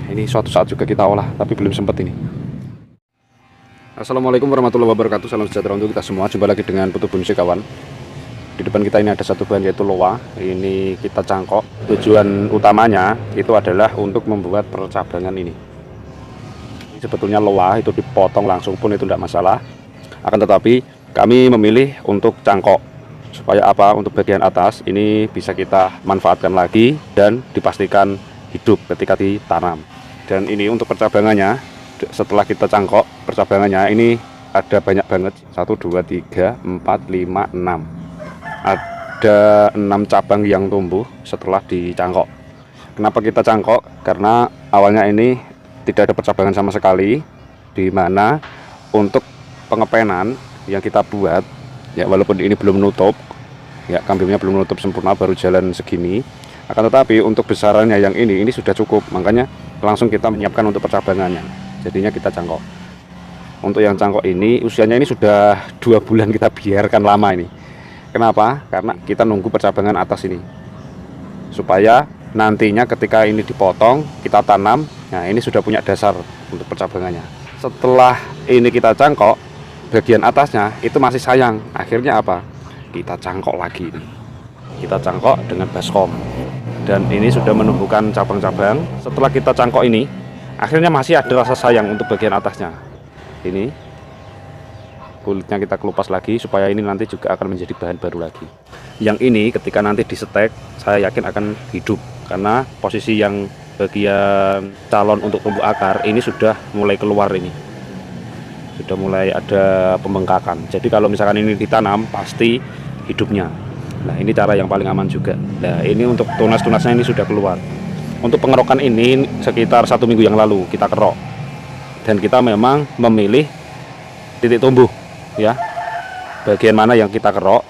ini suatu saat juga kita olah, tapi belum sempat ini. Assalamualaikum warahmatullahi wabarakatuh. Salam sejahtera untuk kita semua. Jumpa lagi dengan Putu Bunsi kawan. Di depan kita ini ada satu bahan, yaitu loa. Ini kita cangkok. Tujuan utamanya itu adalah untuk membuat percabangan ini. Sebetulnya loa itu dipotong langsung pun itu tidak masalah. Akan tetapi kami memilih untuk cangkok. Supaya apa? Untuk bagian atas ini bisa kita manfaatkan lagi dan dipastikan hidup ketika ditanam. Dan ini untuk percabangannya, setelah kita cangkok percabangannya ini ada banyak banget, 1 2 3 4 5 6, ada 6 cabang yang tumbuh setelah dicangkok. Kenapa kita cangkok? Karena awalnya ini tidak ada percabangan sama sekali, di mana untuk pengepenan yang kita buat ya, walaupun ini belum nutup ya, kambingnya belum nutup sempurna, baru jalan segini, akan tetapi untuk besarannya yang ini sudah cukup, makanya langsung kita menyiapkan untuk percabangannya, jadinya kita cangkok. Untuk yang cangkok ini usianya ini sudah 2 bulan kita biarkan lama ini. Kenapa? Karena kita nunggu percabangan atas ini supaya nantinya ketika ini dipotong kita tanam, nah ini sudah punya dasar untuk percabangannya. Setelah ini kita cangkok bagian atasnya itu masih sayang, akhirnya apa? Kita cangkok lagi ini. Kita cangkok dengan baskom, dan ini sudah menumbuhkan cabang-cabang. Setelah kita cangkok ini akhirnya masih ada rasa sayang untuk bagian atasnya. Ini kulitnya kita kelupas lagi supaya ini nanti juga akan menjadi bahan baru lagi. Yang ini ketika nanti disetek saya yakin akan hidup, karena posisi yang bagian calon untuk tumbuh akar ini sudah mulai keluar, ini sudah mulai ada pembengkakan. Jadi kalau misalkan ini ditanam pasti hidupnya. Nah ini cara yang paling aman juga. Nah ini untuk tunas-tunasnya ini sudah keluar. Untuk pengerokan ini sekitar 1 minggu yang lalu kita kerok, dan kita memang memilih titik tumbuh ya, bagian mana yang kita kerok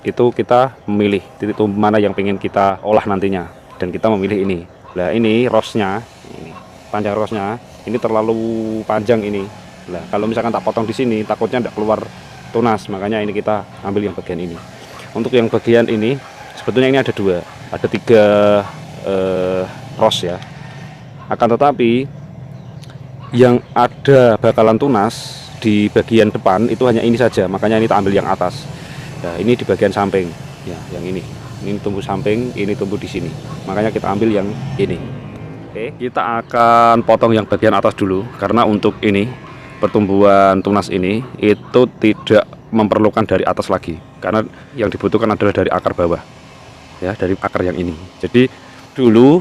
itu kita memilih titik tumbuh mana yang ingin kita olah nantinya, dan kita memilih ini. Nah ini rosnya, ini panjang rosnya ini terlalu panjang ini. Nah kalau misalkan tak potong di sini takutnya tidak keluar tunas, makanya ini kita ambil yang bagian ini. Untuk yang bagian ini sebetulnya ini ada 2, ada 3 ros ya. Akan tetapi yang ada bakalan tunas di bagian depan itu hanya ini saja, makanya ini tak ambil yang atas. Nah ini di bagian samping ya, yang ini tumbuh samping, ini tumbuh di sini, makanya kita ambil yang ini. Oke, kita akan potong yang bagian atas dulu, karena untuk ini pertumbuhan tunas ini itu tidak memerlukan dari atas lagi, karena yang dibutuhkan adalah dari akar bawah ya, dari akar yang ini. Jadi dulu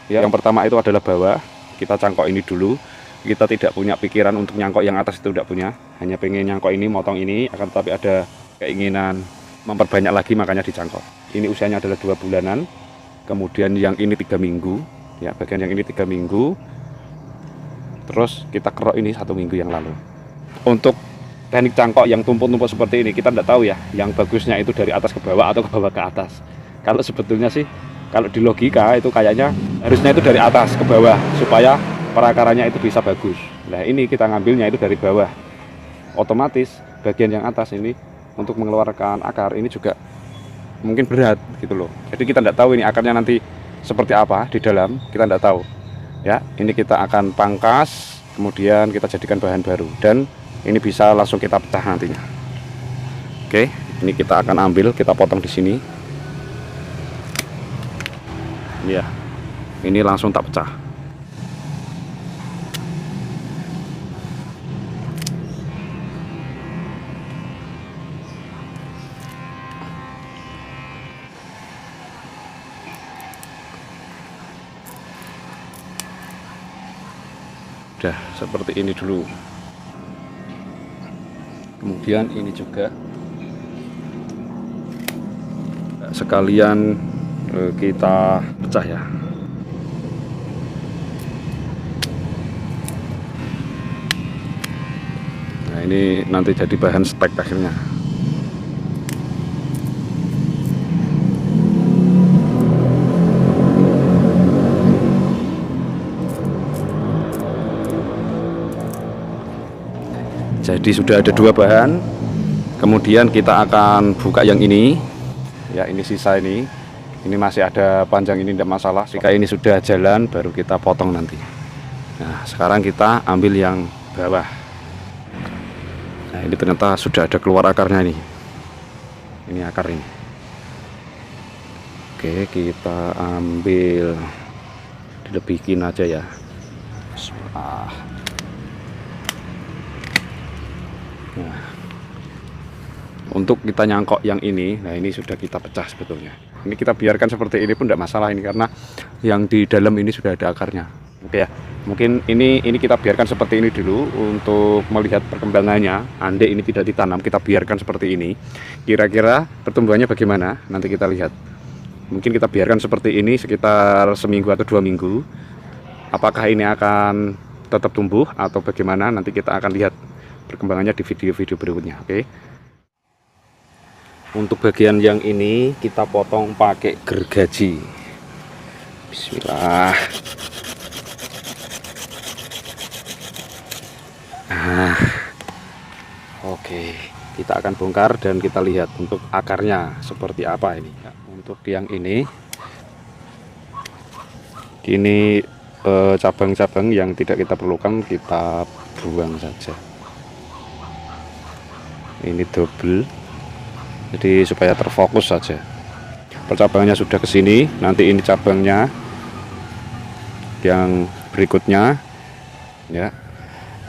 ya, yang pertama itu adalah bawah, kita cangkok ini dulu. Kita tidak punya pikiran untuk nyangkok yang atas, itu tidak punya, hanya pengen nyangkok ini, motong ini, akan tetapi ada keinginan memperbanyak lagi, makanya dicangkok. Ini usianya adalah 2 bulanan, kemudian yang ini 3 minggu ya, bagian yang ini 3 minggu, terus kita kerok ini 1 minggu yang lalu. Untuk teknik cangkok yang tumpuk-tumpuk seperti ini kita tidak tahu ya, yang bagusnya itu dari atas ke bawah atau ke bawah ke atas. Kalau sebetulnya sih, kalau di logika itu kayaknya harusnya itu dari atas ke bawah supaya perakarannya itu bisa bagus. Nah ini kita ngambilnya itu dari bawah, otomatis bagian yang atas ini untuk mengeluarkan akar ini juga mungkin berat gitu loh. Jadi kita tidak tahu ini akarnya nanti seperti apa di dalam, kita tidak tahu ya. Ini kita akan pangkas, kemudian kita jadikan bahan baru, dan ini bisa langsung kita pecah nantinya. Oke, ini kita akan ambil, kita potong di sini ya, ini langsung tak pecah. Udah seperti ini dulu, kemudian ini juga sekalian kita pecah ya. Nah ini nanti jadi bahan stek akhirnya. Jadi sudah ada 2 bahan, kemudian kita akan buka yang ini ya, ini sisa ini masih ada panjang, ini tidak masalah. Jika ini sudah jalan baru kita potong nanti. Nah, sekarang kita ambil yang bawah. Nah, ini ternyata sudah ada keluar akarnya nih. Ini akar ini. Oke, kita ambil, dilebihin aja ya. Bismillah. Nah, untuk kita nyangkok yang ini, nah ini sudah kita pecah sebetulnya. Ini kita biarkan seperti ini pun tidak masalah ini, karena yang di dalam ini sudah ada akarnya. Oke ya, mungkin ini kita biarkan seperti ini dulu untuk melihat perkembangannya. Andai ini tidak ditanam, kita biarkan seperti ini. Kira-kira pertumbuhannya bagaimana? Nanti kita lihat. Mungkin kita biarkan seperti ini sekitar seminggu atau 2 minggu. Apakah ini akan tetap tumbuh atau bagaimana? Nanti kita akan lihat perkembangannya di video-video berikutnya. Oke. Untuk bagian yang ini kita potong pakai gergaji. Bismillah. Nah, oke, kita akan bongkar dan kita lihat untuk akarnya seperti apa ini. Untuk yang ini cabang-cabang yang tidak kita perlukan kita buang saja. Ini double, jadi supaya terfokus saja. Percabangannya sudah ke sini, nanti ini cabangnya yang berikutnya ya.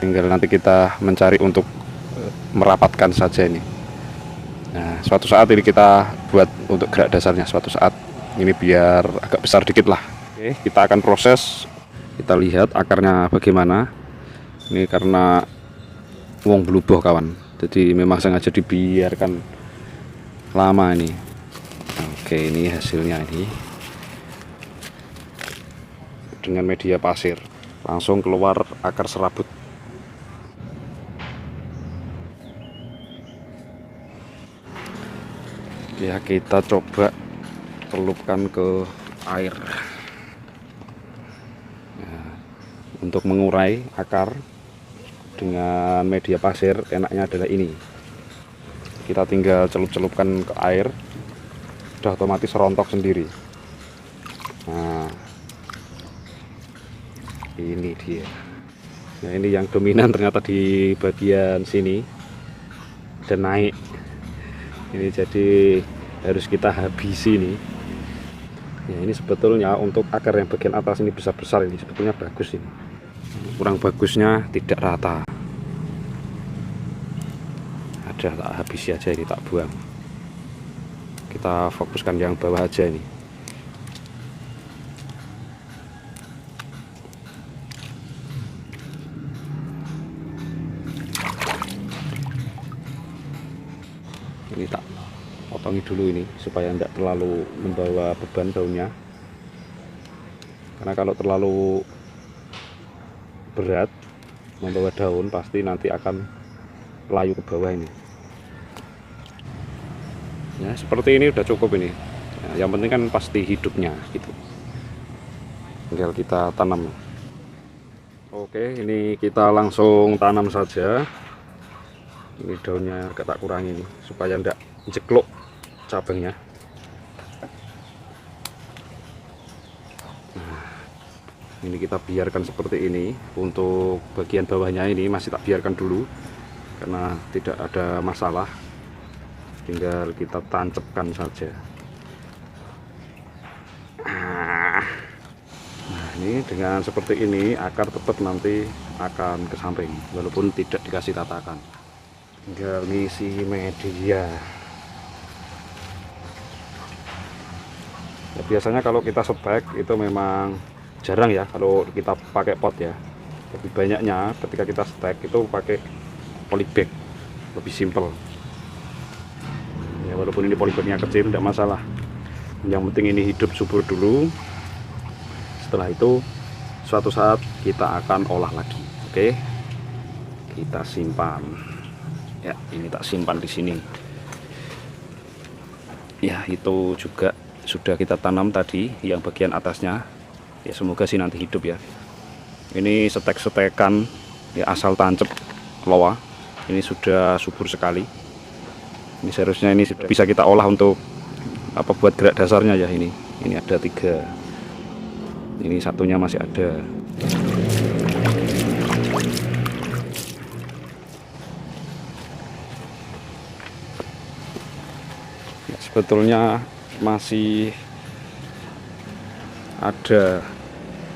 Tinggal nanti kita mencari untuk merapatkan saja ini. Nah, suatu saat ini kita buat untuk gerak dasarnya, suatu saat ini biar agak besar dikit lah. Oke, kita akan proses, kita lihat akarnya bagaimana. Ini karena wong bluboh kawan, jadi memang sengaja dibiarkan lama ini. Oke, ini hasilnya ini dengan media pasir, langsung keluar akar serabut. Ya, kita coba celupkan ke air. Nah, untuk mengurai akar dengan media pasir enaknya adalah ini, kita tinggal celup-celupkan ke air, sudah otomatis rontok sendiri. Nah, ini dia. Nah, ini yang dominan ternyata di bagian sini dan naik ini, jadi harus kita habisi nih ya. Ini sebetulnya untuk akar yang bagian atas ini besar-besar ini sebetulnya bagus ini, kurang bagusnya tidak rata. Ada, tak habisi aja ini, tak buang. Kita fokuskan yang bawah aja ini. Ini tak potongi dulu ini supaya tidak terlalu membawa beban daunnya, karena kalau terlalu berat membawa daun pasti nanti akan layu ke bawah ini ya. Seperti ini udah cukup ini ya, yang penting kan pasti hidupnya gitu, tinggal kita tanam. Oke, ini kita langsung tanam saja. Ini daunnya agak tak kurangi ini supaya tidak jekluk cabangnya. Nah, ini kita biarkan seperti ini. Untuk bagian bawahnya ini masih tak biarkan dulu karena tidak ada masalah, tinggal kita tancapkan saja. Nah, ini dengan seperti ini akar tetap nanti akan ke samping walaupun tidak dikasih tatakan. Tinggal ngisi media ya. Biasanya kalau kita setek itu memang jarang ya kalau kita pakai pot ya, lebih banyaknya ketika kita setek itu pakai polybag, lebih simple ya. Walaupun ini polybagnya kecil tidak masalah, yang penting ini hidup subur dulu. Setelah itu suatu saat kita akan olah lagi. Oke, kita simpan ya. Ini tak simpan di sini ya. Itu juga sudah kita tanam tadi yang bagian atasnya ya, semoga sih nanti hidup ya. Ini setek-setekan ya, asal tancep loa. Ini sudah subur sekali. Ini seharusnya ini sudah bisa kita olah untuk apa, buat gerak dasarnya ya. Ini ada 3, ini satunya masih ada. sebetulnya masih ada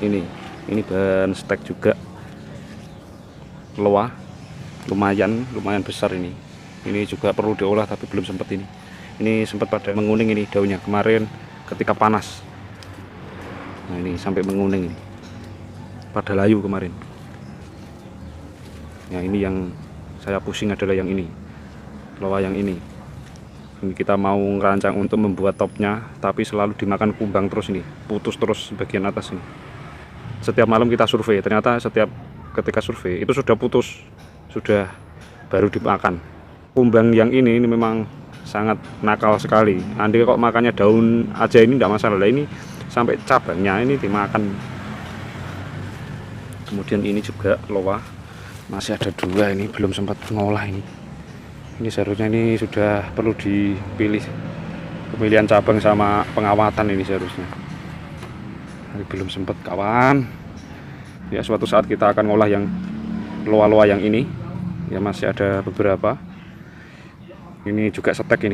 ini bahan stek juga, loa lumayan besar ini juga perlu diolah tapi belum sempat. Ini sempat pada menguning ini daunnya kemarin ketika panas. Nah ini sampai menguning ini, pada layu kemarin. Ya ini yang saya pusing adalah yang ini, loa yang ini kita mau ngerancang untuk membuat topnya, tapi selalu dimakan kumbang terus, ini putus terus bagian atas ini. Setiap malam kita survei, ternyata ketika survei itu sudah putus, sudah baru dimakan. Kumbang yang ini memang sangat nakal sekali. Andai kok makannya daun aja ini tidak masalah, ini sampai cabangnya ini dimakan. Kemudian ini juga loa, masih ada 2 ini belum sempat ngolah ini seharusnya ini sudah perlu dipilih pemilihan cabang sama pengawatan ini seharusnya. Ini belum sempat kawan. Ya suatu saat kita akan ngolah yang loa-loa yang ini. Ya masih ada beberapa. Ini juga stek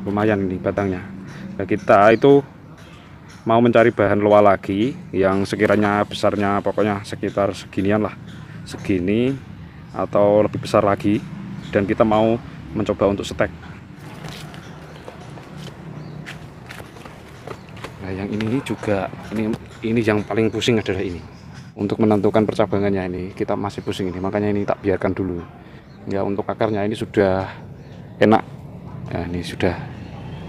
lumayan ini batangnya. Nah, kita itu mau mencari bahan loa lagi yang sekiranya besarnya pokoknya sekitar seginian lah, segini atau lebih besar lagi. Dan kita mau mencoba untuk stek. Nah yang ini juga ini yang paling pusing adalah ini. Untuk menentukan percabangannya ini kita masih pusing ini, makanya ini tak biarkan dulu. Ya untuk akarnya ini sudah enak. Nah ini sudah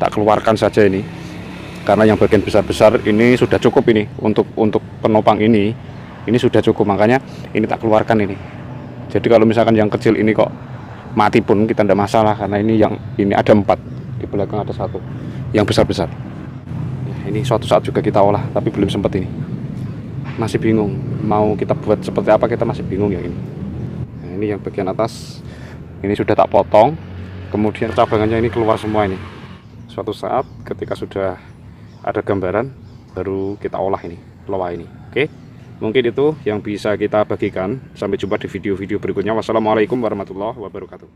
tak keluarkan saja ini. Karena yang bagian besar-besar ini sudah cukup ini untuk penopang ini sudah cukup, makanya ini tak keluarkan ini. Jadi kalau misalkan yang kecil ini kok mati pun kita tidak masalah, karena ini ada 4, di belakang ada 1 yang besar-besar. Ya, ini suatu saat juga kita olah, tapi belum sempat ini. Masih bingung mau kita buat seperti apa, kita masih bingung ya ini. Nah, ini yang bagian atas ini sudah tak potong, kemudian cabangannya ini keluar semua ini. Suatu saat ketika sudah ada gambaran baru kita olah ini loa ini. Oke. Mungkin itu yang bisa kita bagikan. Sampai jumpa di video-video berikutnya. Wassalamualaikum warahmatullahi wabarakatuh.